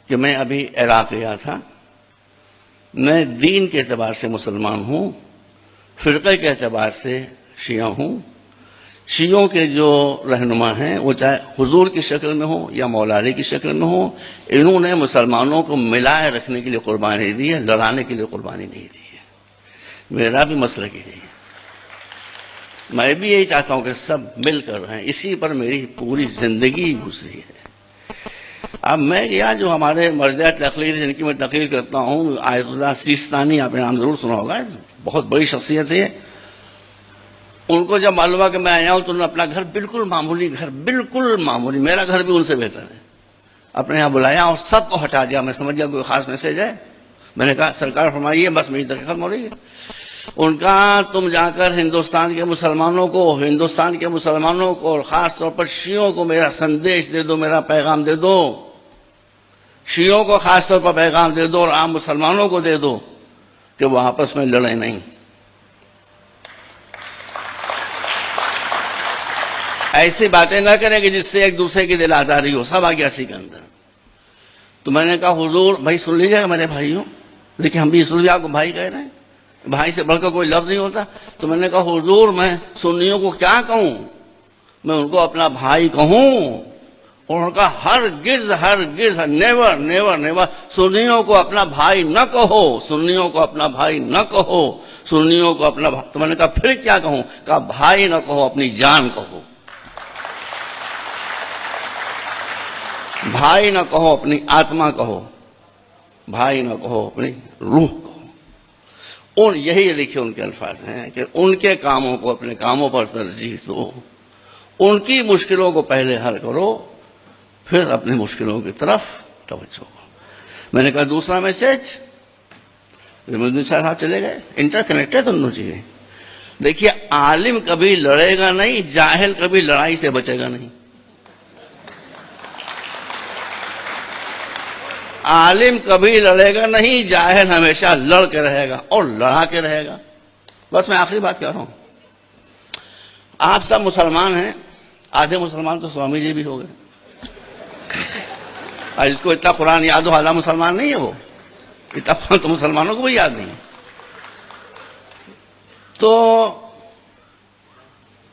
کہ میں ابھی عراق گیا تھا. میں دین کے اعتبار سے مسلمان ہوں، فرقے کے اعتبار سے شیعہ ہوں. شیعوں کے جو رہنما ہیں وہ چاہے حضور کی شکل میں ہوں یا مولا علی کی شکل میں ہوں، انہوں نے مسلمانوں کو ملائے رکھنے کے لیے قربانی دی ہے، لڑانے کے لیے قربانی نہیں دی ہے. میرا بھی مسلک یہی ہے. میں بھی یہی چاہتا ہوں کہ سب مل کر رہیں. اسی پر میری پوری زندگی گزری ہے. اب میں کیا جو ہمارے مرجع تقریر جن کی میں تقریر کرتا ہوں، آیت اللہ سیستانی، آپ نے نام ضرور سنا ہوگا، بہت بڑی شخصیت ہے. ان کو جب معلوم ہوا کہ میں آیا ہوں تو انہوں نے اپنا گھر بالکل معمولی، میرا گھر بھی ان سے بہتر ہے، اپنے یہاں بلایا اور سب کو ہٹا دیا. میں سمجھ گیا کوئی خاص میسج ہے. میں نے کہا سرکار فرمائیے، بس میری تقریر ختم ہو رہی ہے. ان کا تم جا کر ہندوستان کے مسلمانوں کو اور خاص طور پر شیعوں کو میرا سندیش دے دو، میرا پیغام دے دو. شیعوں کو خاص طور پر پیغام دے دو اور عام مسلمانوں کو دے دو کہ وہ آپس میں لڑیں نہیں. ایسی باتیں نہ کریں کہ جس سے ایک دوسرے کی دل آزاری ہو. سب آ گیا اسی کے اندر. تو میں نے کہا حضور بھائی سن لیجیے گا میرے بھائیوں، لیکن ہم بھی اس لیے آپ کو بھائی کہہ رہے ہیں، بھائی سے بڑھ کر کوئی لفظ نہیں ہوتا. تو میں نے کہا حضور میں سنیوں کو کیا کہوں، میں ان کو اپنا بھائی کہوں؟ اور ان کا ہرگز نیور سنیوں کو اپنا بھائی نہ کہو، سنیوں کو اپنا بھائی نہ کہو، سنیوں کو اپنا بھائی. تو میں نے کہا پھر کیا کہوں؟ کہا بھائی نہ کہو، اپنی جان کہو. بھائی نہ کہو، اپنی آتما کہو. بھائی نہ کہو، اپنی روح کہو. یہی دیکھیے ان کے الفاظ ہیں کہ ان کے کاموں کو اپنے کاموں پر ترجیح دو، ان کی مشکلوں کو پہلے حل کرو، پھر اپنی مشکلوں کی طرف توجہ کرو. میں نے کہا دوسرا میسج، صاحب چلے گئے، انٹر کنیکٹڈ دونوں چیزیں. دیکھیے عالم کبھی لڑے گا نہیں، جاہل کبھی لڑائی سے بچے گا نہیں. عالم کبھی لڑے گا نہیں، جاہل ہمیشہ لڑ کے رہے گا اور لڑا کے رہے گا. بس میں آخری بات کہہ رہا ہوں، آپ سب مسلمان ہیں، آدھے مسلمان تو سوامی جی بھی ہو گئے، اور جس کو اتنا قرآن یاد ہو آدھا مسلمان نہیں ہے. وہ اتنا قرآن تو مسلمانوں کو بھی یاد نہیں. تو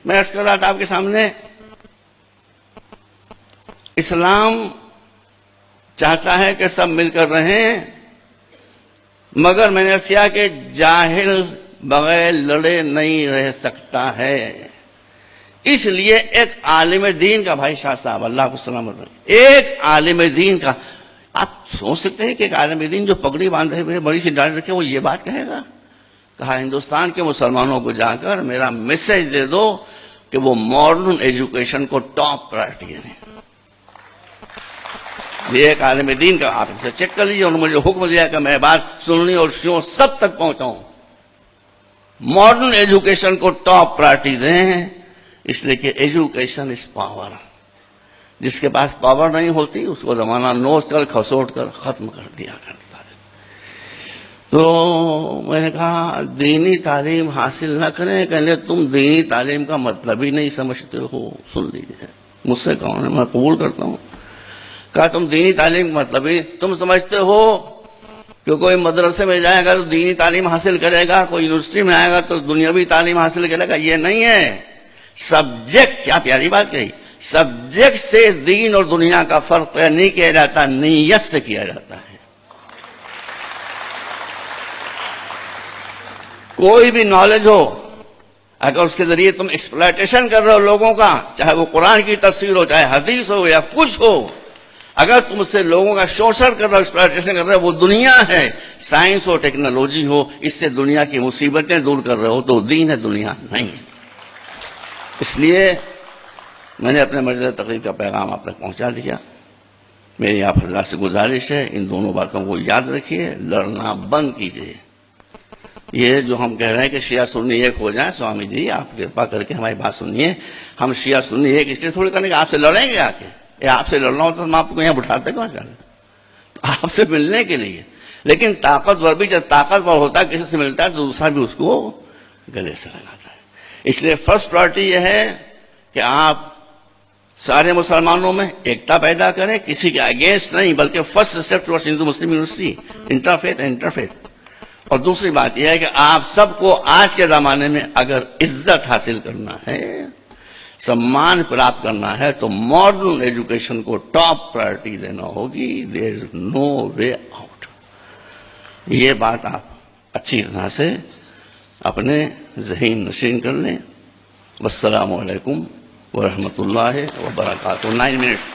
میں عرض کر رہا تھا آپ کے سامنے، اسلام چاہتا ہے کہ سب مل کر رہیں، مگر میں نے کیا کہ جاہل بغیر لڑے نہیں رہ سکتا ہے. اس لیے ایک عالم دین کا، بھائی شاہ صاحب اللہ کو سلامت رکھے، ایک عالم دین کا، آپ سوچ سکتے ہیں کہ ایک عالم دین جو پگڑی باندھے ہوئے بڑی سی داڑھی رکھے وہ یہ بات کہے گا؟ کہا ہندوستان کے مسلمانوں کو جا کر میرا میسج دے دو کہ وہ ماڈرن ایجوکیشن کو ٹاپ پرائرٹی دیں. یہ ایک عالم دین کا، آپ اسے چیک کر لیجیے. انہوں نے مجھے حکم دیا کہ میں بات سننی اور شیعوں سب تک پہنچاؤں. ماڈرن ایجوکیشن کو ٹاپ پرائرٹی دیں، اس لیے کہ ایجوکیشن از پاور. جس کے پاس پاور نہیں ہوتی اس کو زمانہ نوچ کر کھسوٹ کر ختم کر دیا کرتا ہے. تو میں نے کہا دینی تعلیم حاصل نہ کریں، کہنے تم دینی تعلیم کا مطلب ہی نہیں سمجھتے ہو. سن لیجیے، مجھ سے کون ہے، میں قبول کرتا ہوں. کہا تم دینی تعلیم مطلب ہی تم سمجھتے ہو کہ کوئی مدرسے میں جائے گا تو دینی تعلیم حاصل کرے گا، کوئی یونیورسٹی میں آئے گا تو دنیاوی تعلیم حاصل کرے گا. یہ نہیں ہے. سبجیکٹ، کیا پیاری بات کہی، سبجیکٹ سے دین اور دنیا کا فرق نہیں کیا جاتا، نیت سے کیا جاتا ہے. کوئی بھی نالج ہو، اگر اس کے ذریعے تم ایکسپلائٹیشن کر رہے ہو لوگوں کا، چاہے وہ قرآن کی تفسیر ہو، چاہے حدیث ہو یا کچھ ہو، اگر تم اس سے لوگوں کا شوشن کر رہے ہو، ایکسپلائٹیشن کر رہے ہو، وہ دنیا ہے. سائنس ہو، ٹیکنالوجی ہو، اس سے دنیا کی مصیبتیں دور کر رہے ہو تو دین ہے، دنیا نہیں. اس لیے میں نے اپنے مرجع تقریر کا پیغام آپ تک پہنچا دیا. میری آپ حضرات سے گزارش ہے ان دونوں باتوں کو یاد رکھیے، لڑنا بند کیجیے. یہ جو ہم کہہ رہے ہیں کہ شیعہ سنی ایک ہو جائیں، سوامی جی آپ کرپا کر کے ہماری بات سنیے. ہم شیعہ سنی ایک اس لیے تھوڑی کرنے کہ آپ سے لڑیں گے. آ کے آپ سے لڑنا ہوتا تو ہم آپ کو یہاں بٹھاتے کہاں جانے، آپ سے ملنے کے لیے. لیکن طاقتور بھی جب طاقتور ہوتا ہے کسی سے ملتا ہے تو دوسرا بھی اس کو گلے سے لگاتا ہے. اس لیے فرسٹ پرائرٹی یہ ہے کہ آپ سارے مسلمانوں میں ایکتا پیدا کریں، کسی کے اگینسٹ نہیں، بلکہ فرسٹ اسٹیپ ٹوارڈز ہندو مسلم یونیورسٹی، انٹرفیتھ. اور دوسری بات یہ ہے کہ آپ سب کو آج کے زمانے میں اگر عزت حاصل کرنا ہے، سمان پراپت کرنا ہے، تو ماڈرن ایجوکیشن کو ٹاپ پرائرٹی دینا ہوگی. دیر از نو وے آؤٹ. یہ بات آپ اچھی طرح سے اپنے ذہن نشین کر لیں. والسلام علیکم ورحمۃ اللہ وبرکاتہ. 9 minutes.